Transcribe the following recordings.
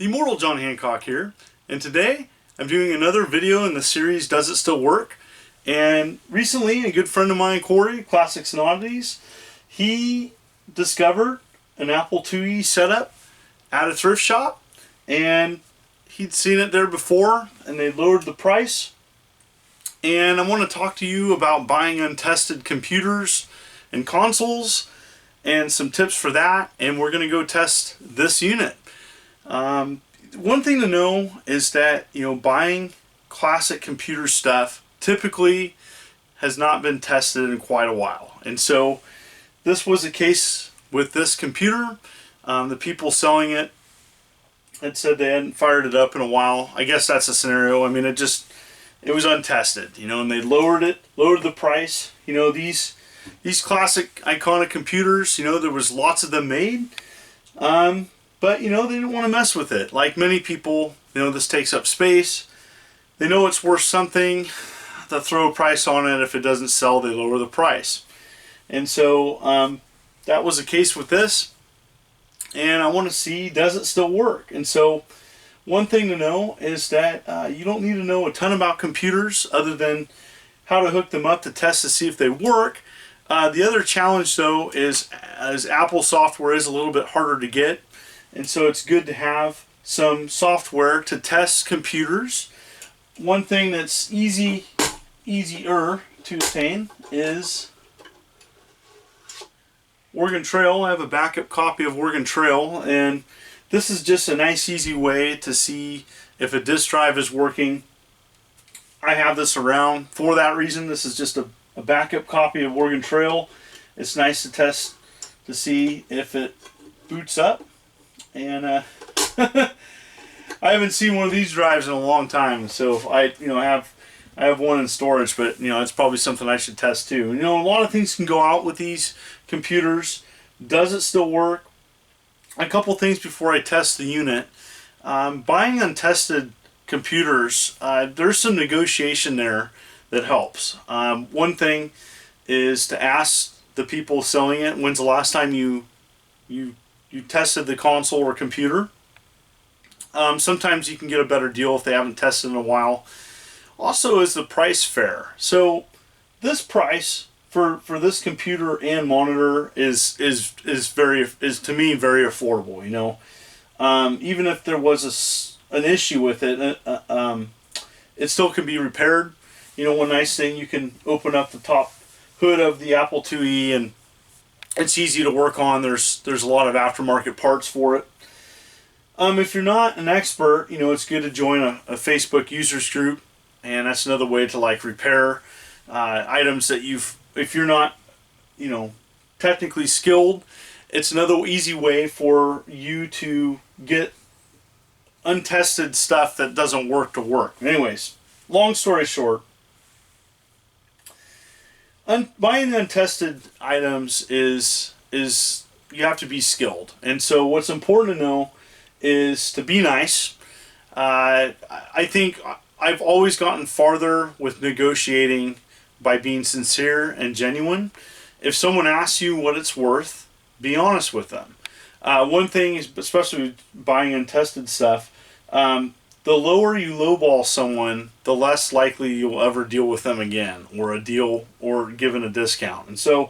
Immortal John Hancock here, and today I'm doing another video in the series Does It Still Work? And recently a good friend of mine, Corey, Classics and Oddities, he discovered an Apple IIe setup at a thrift shop, and he'd seen it there before and they lowered the price. And I want to talk to you about buying untested computers and consoles and some tips for that, and we're going to go test this unit. One thing to know is that, buying classic computer stuff typically has not been tested in quite a while. And so this was a case with this computer. The people selling it had said they hadn't fired it up in a while. I guess that's a scenario. I mean, it was untested, and they lowered the price. These classic iconic computers, there was lots of them made. But, they didn't want to mess with it. Like many people, this takes up space. They know it's worth something. They'll throw a price on it. If it doesn't sell, they lower the price. And so that was the case with this. And I want to see, does it still work? And so one thing to know is that you don't need to know a ton about computers other than how to hook them up to test to see if they work. The other challenge, though, is as Apple software is a little bit harder to get. And so it's good to have some software to test computers. One thing that's easier to obtain is Oregon Trail. I have a backup copy of Oregon Trail, and this is just a nice, easy way to see if a disk drive is working. I have this around for that reason. This is just a backup copy of Oregon Trail. It's nice to test to see if it boots up. And I haven't seen one of these drives in a long time, so I have one in storage, but it's probably something I should test too. A lot of things can go out with these computers. Does it still work? A couple things before I test the unit. Buying untested computers, there's some negotiation there that helps. One thing is to ask the people selling it, when's the last time you tested the console or computer. Sometimes you can get a better deal if they haven't tested in a while. Also, is the price fair? So this price for this computer and monitor is to me very affordable. Even if there was an issue with it, it still can be repaired. One nice thing, you can open up the top hood of the Apple IIe and it's easy to work on. There's a lot of aftermarket parts for it. If you're not an expert, it's good to join a Facebook users group, and that's another way to repair items that if you're not, technically skilled, it's another easy way for you to get untested stuff that doesn't work to work. Anyways, long story short, buying untested items is you have to be skilled, and so what's important to know is to be nice. I think I've always gotten farther with negotiating by being sincere and genuine. If someone asks you what it's worth, be honest with them. One thing is, especially with buying untested stuff, the lower you lowball someone, the less likely you'll ever deal with them again, or given a discount. And so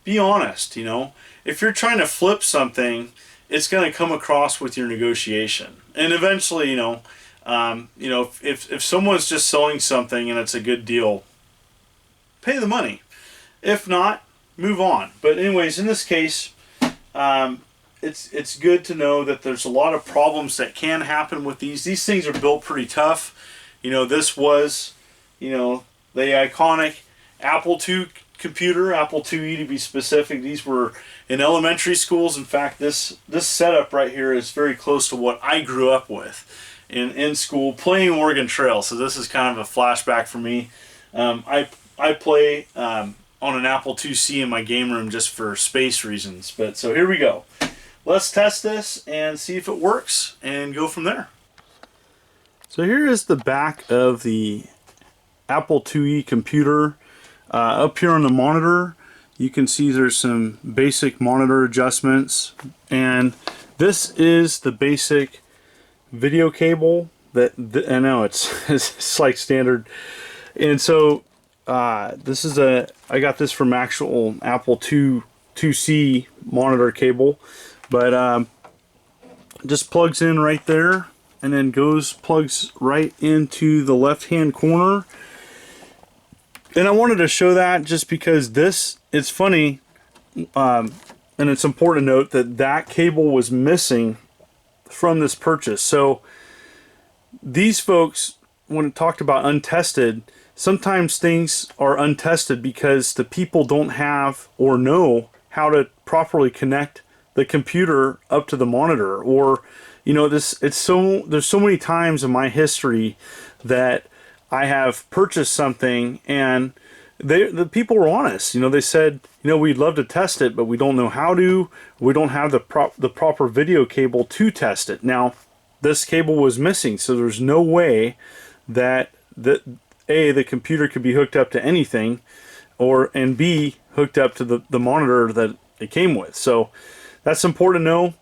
be honest. If you're trying to flip something, it's going to come across with your negotiation. And eventually, if someone's just selling something and it's a good deal, pay the money. If not, move on. But anyways, in this case, it's good to know that there's a lot of problems that can happen with these. These things are built pretty tough. This was, the iconic Apple II computer, Apple IIe to be specific. These were in elementary schools. In fact, this setup right here is very close to what I grew up with in school playing Oregon Trail. So this is kind of a flashback for me. I play on an Apple IIc in my game room just for space reasons. But so here we go. Let's test this and see if it works and go from there. So here is the back of the Apple IIe computer. Up here on the monitor, you can see there's some basic monitor adjustments, and this is the basic video cable that I know it's like standard. And so this is I got this from actual Apple 2C monitor cable, but just plugs in right there and then plugs right into the left hand corner. And I wanted to show that just because it's funny, and it's important to note that cable was missing from this purchase. So these folks, when it talked about untested, sometimes things are untested because the people don't have or know how to properly connect the computer up to the monitor. Or, you know, there's so many times in my history that I have purchased something and the people were honest. You know, they said, you know, we'd love to test it, but we don't know how to. We don't have the proper video cable to test it. Now, this cable was missing, so there's no way that the computer could be hooked up to anything, and B, hooked up to the monitor that it came with. So that's important to know.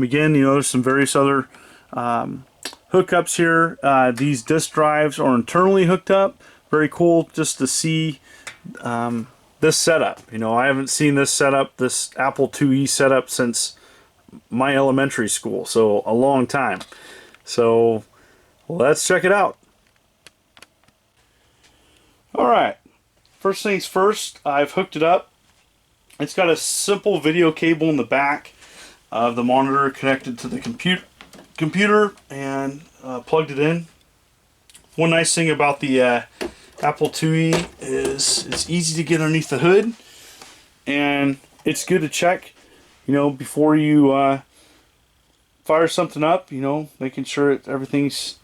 Again, you know, there's some various other hookups here. These disk drives are internally hooked up. Very cool just to see this setup. You know, I haven't seen this setup, this Apple IIe setup, since my elementary school, so a long time. So let's check it out. Alright, first things first, I've hooked it up. It's got a simple video cable in the back of the monitor connected to the computer and plugged it in. One nice thing about the Apple IIe is it's easy to get underneath the hood, and it's good to check, you know, before you fire something up, you know, making sure everything's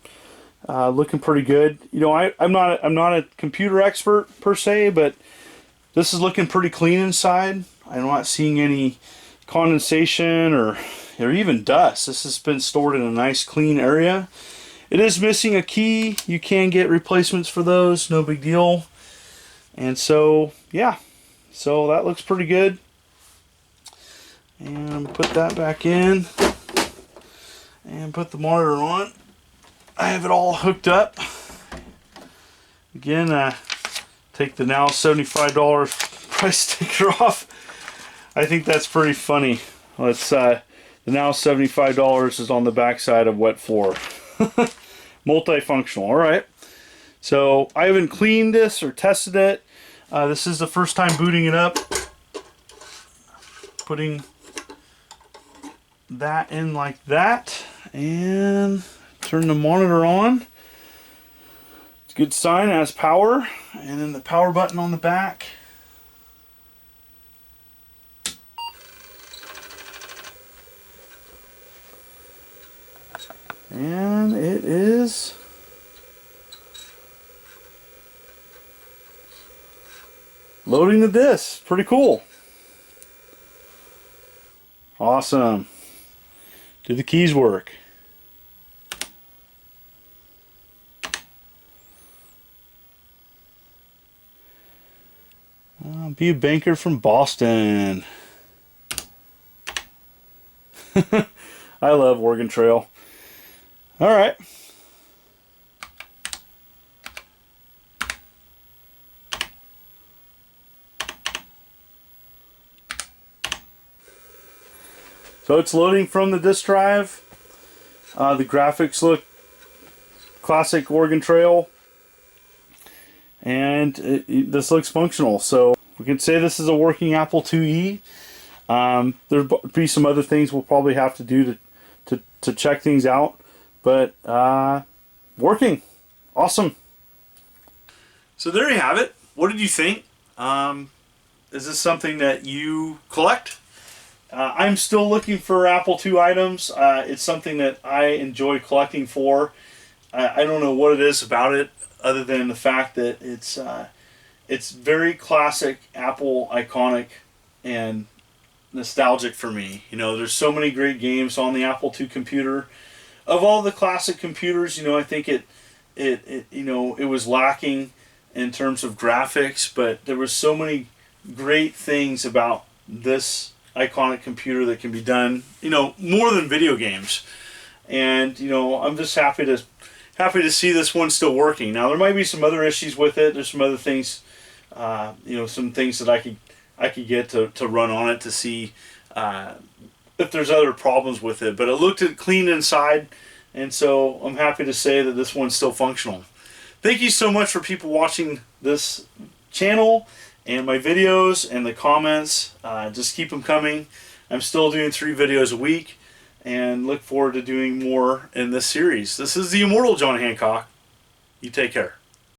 looking pretty good. You know, I'm not a computer expert per se, but this is looking pretty clean inside. I'm not seeing any condensation or even dust. This has been stored in a nice clean area. It is missing a key. You can get replacements for those, no big deal. And so, yeah, so that looks pretty good. And put that back in and put the monitor on. I have it all hooked up. Again, take the now $75 price sticker off. I think that's pretty funny. Let's the now $75 is on the back side of wet floor. Multifunctional. All right. So I haven't cleaned this or tested it. This is the first time booting it up. Putting that in like that and turn the monitor on. It's a good sign, it has power, and then the power button on the back. And it is loading the disc. Pretty cool. Awesome. Do the keys work? Be a banker from Boston. I love Oregon Trail. All right. So it's loading from the disk drive. The graphics look classic Oregon Trail. And this looks functional. So we can say this is a working Apple IIe. There'll be some other things we'll probably have to do to check things out. But working. Awesome. So there you have it. What did you think? Is this something that you collect? I'm still looking for Apple II items. It's something that I enjoy collecting for. I don't know what it is about it other than the fact that it's very classic Apple, iconic, and nostalgic for me. You know, there's so many great games on the Apple II computer. Of all the classic computers, you know, I think it was lacking in terms of graphics, but there was so many great things about this iconic computer that can be done, you know, more than video games. and you know, I'm just happy to see this one still working. Now there might be some other issues with it. There's some other things, you know, some things that I could get to run on it to see if there's other problems with it. But it looked clean inside, and so I'm happy to say that this one's still functional. Thank you so much for people watching this channel and my videos and the comments. Just keep them coming. I'm still doing 3 videos a week, and look forward to doing more in this series. This is the Immortal John Hancock. You take care.